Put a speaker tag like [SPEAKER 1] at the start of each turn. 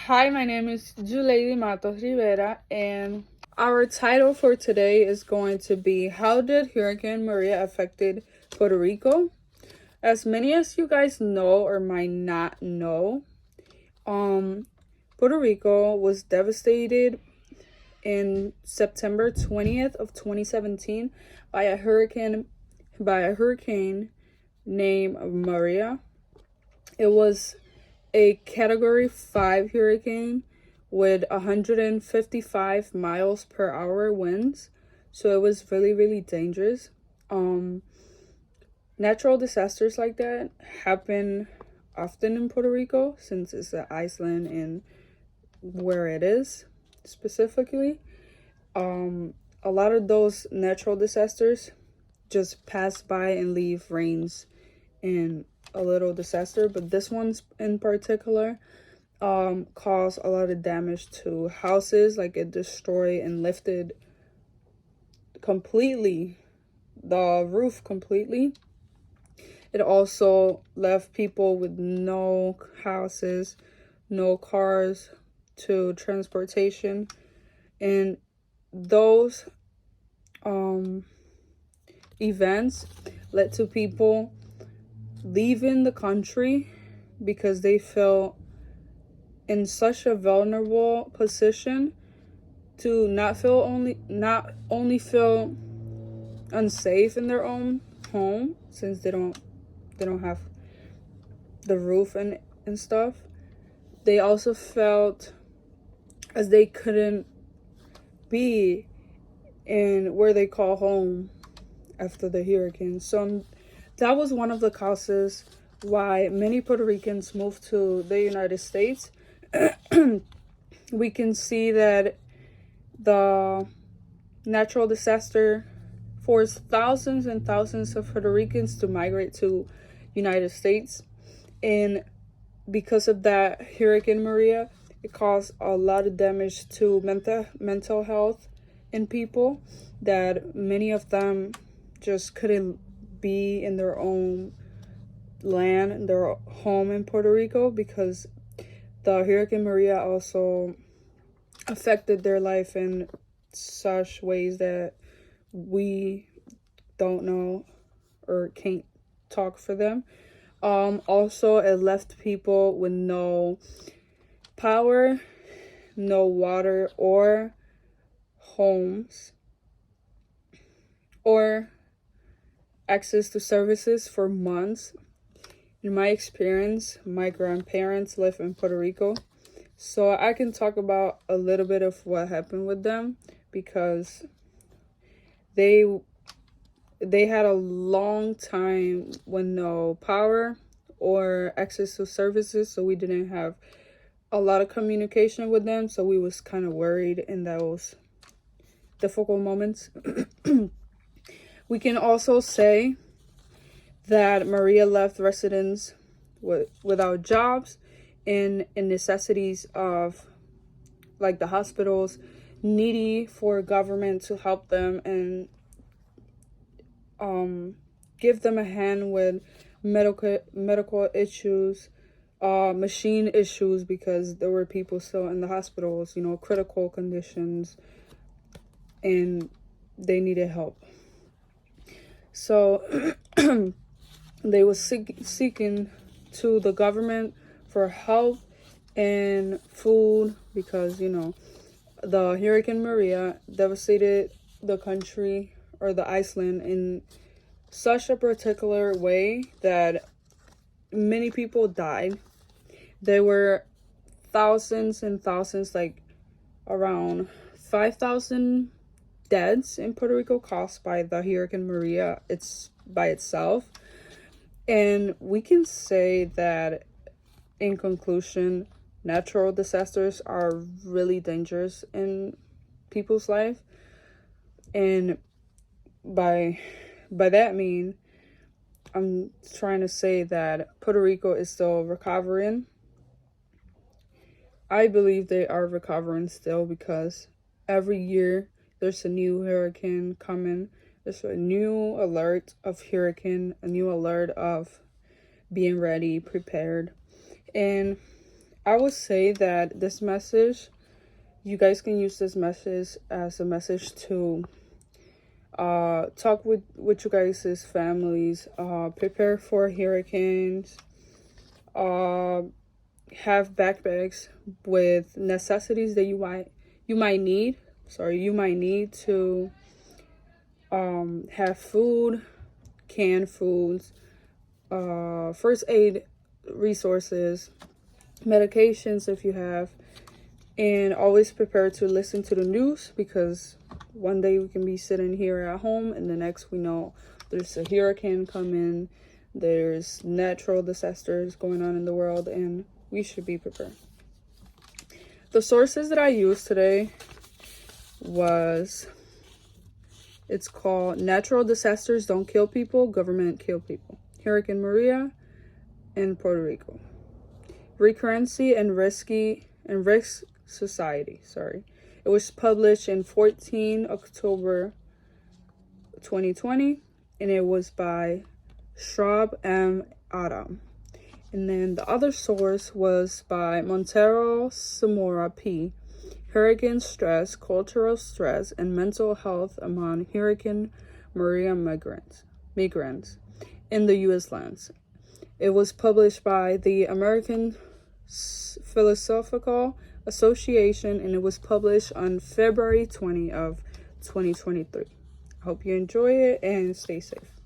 [SPEAKER 1] Hi, my name is Juleidi Matos Rivera, and our title for today is going to be How did Hurricane Maria affected Puerto Rico? As many as you guys know or might not know, Puerto Rico was devastated in September 20th of 2017 by a hurricane named Maria. It was a Category 5 hurricane with 155 miles per hour winds. So it was really, really dangerous. Natural disasters like that happen often in Puerto Rico since it's an island and where it is specifically. A lot of those natural disasters just pass by and leave rains and a little disaster, but this one's in particular caused a lot of damage to houses. Like, it destroyed and lifted completely the roof completely. It also left people with no houses, no cars to transportation, and those events led to people leaving the country because they felt in such a vulnerable position to not only feel unsafe in their own home, since they don't have the roof and stuff. They also felt as they couldn't be in where they call home after the hurricane. So that was one of the causes why many Puerto Ricans moved to the United States. We can see that the natural disaster forced thousands and thousands of Puerto Ricans to migrate to United States. And because of that Hurricane Maria, it caused a lot of damage to mental health in people, that many of them just couldn't be in their own land, their home in Puerto Rico, because the Hurricane Maria also affected their life in such ways that we don't know or can't talk for them. Also, it left people with no power, no water, or homes, or access to services for months. In my experience, my grandparents live in Puerto Rico, so I can talk about a little bit of what happened with them, because they had a long time with no power or access to services, so we didn't have a lot of communication with them, so we was kind of worried in those difficult moments. We can also say that Maria left residents without jobs and necessities of, like, the hospitals, needy for government to help them and give them a hand with medical issues, machine issues, because there were people still in the hospitals, critical conditions, and they needed help. So they were seeking to the government for help and food, because the Hurricane Maria devastated the country, or the island, in such a particular way that many people died. There were thousands and thousands, like around 5,000 deaths in Puerto Rico caused by the Hurricane Maria by itself. And we can say that, in conclusion, natural disasters are really dangerous in people's life. And by that mean, I'm trying to say that Puerto Rico is still recovering. I believe they are recovering still, because every year there's a new hurricane coming. There's a new alert of hurricane, a new alert of being ready, prepared. And I would say that this message, you guys can use this message as a message to talk with you guys' families, prepare for hurricanes, have backpacks with necessities that you might need. You might need to have food, canned foods, first aid resources, medications if you have, and always prepare to listen to the news, because one day we can be sitting here at home and the next we know there's a hurricane coming, there's natural disasters going on in the world, and we should be prepared. The sources that I used today it's called Natural Disasters Don't Kill People, Government Kill People. Hurricane Maria in Puerto Rico. Recurrency and Risk Society. It was published in 14 October 2020, and it was by Schraub M. Adam. And then the other source was by Montero Zamora P. Hurricane Stress, Cultural Stress, and Mental Health Among Hurricane Maria Migrants in the U.S. lands. It was published by the American Philosophical Association, and it was published on February 20 of 2023. I hope you enjoy it and stay safe.